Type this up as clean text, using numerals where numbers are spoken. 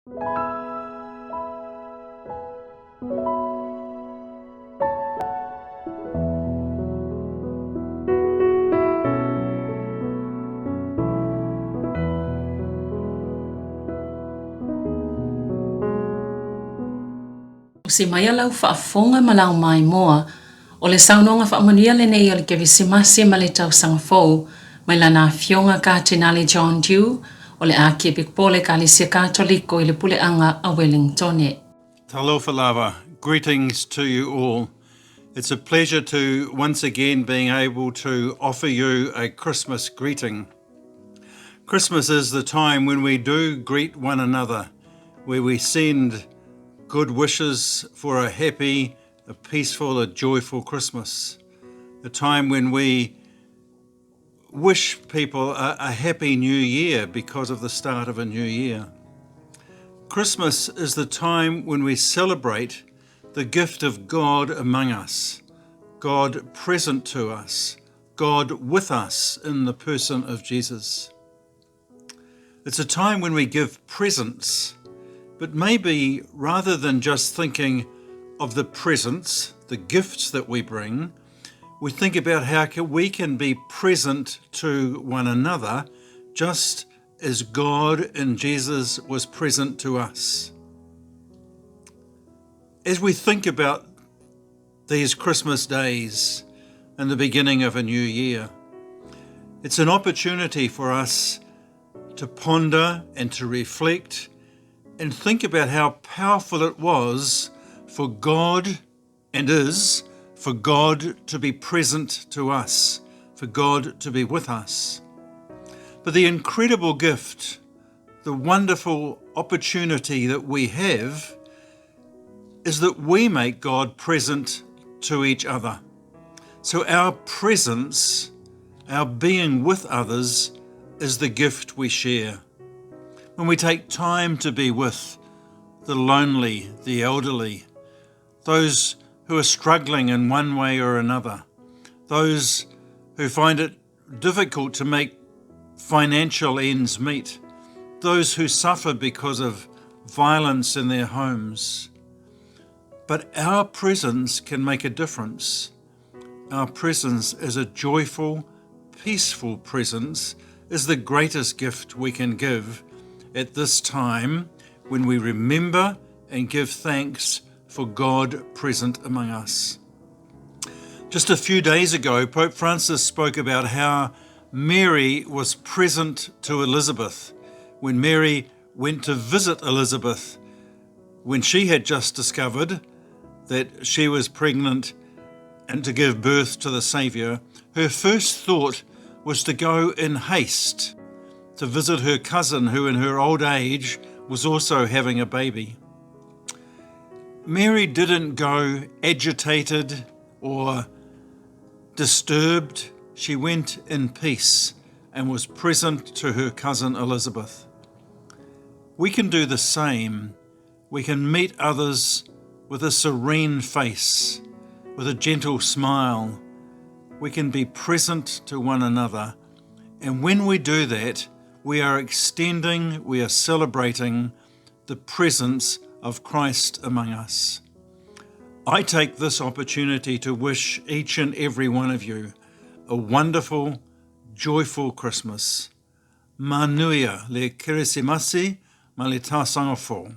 O se mai alau whaafonga malau mai moa, o le saunonga whaamanuia le nei o le Kirisimasi ma le Tausaga fou, mai lana Afioga Katinale John Dew, o le Akiepikopo le Ekalesia Katoliko I le Puleaga a Ueligitone. Talofa lava, greetings to you all. It's a pleasure to once again being able to offer you a Christmas greeting. Christmas is the time when we do greet one another, where we send good wishes for a happy, a peaceful, a joyful Christmas. A time when we wish people a happy new year because of the start of a new year. Christmas is the time when we celebrate the gift of God among us, God present to us, God with us in the person of Jesus. It's a time when we give presents, but maybe rather than just thinking of the presents, the gifts that we bring, we think about how we can be present to one another just as God in Jesus was present to us. As we think about these Christmas days and the beginning of a new year, it's an opportunity for us to ponder and to reflect and think about how powerful it was for God and is for God to be present to us, for God to be with us. But the incredible gift, the wonderful opportunity that we have is that we make God present to each other. So our presence, our being with others, is the gift we share. When we take time to be with the lonely, the elderly, those who are struggling in one way or another, those who find it difficult to make financial ends meet, those who suffer because of violence in their homes. But our presence can make a difference. Our presence as a joyful, peaceful presence is the greatest gift we can give at this time when we remember and give thanks for God present among us. Just a few days ago, Pope Francis spoke about how Mary was present to Elizabeth when Mary went to visit Elizabeth when she had just discovered that she was pregnant and to give birth to the Saviour. Her first thought was to go in haste to visit her cousin who in her old age was also having a baby. Mary didn't go agitated or disturbed. She went in peace and was present to her cousin Elizabeth. We can do the same. We can meet others with a serene face, with a gentle smile. We can be present to one another. And when we do that, we are extending, we are celebrating the presence of Christ among us. I take this opportunity to wish each and every one of you a wonderful, joyful Christmas. Manuia le Kirisimasi ma le Tausaga fou.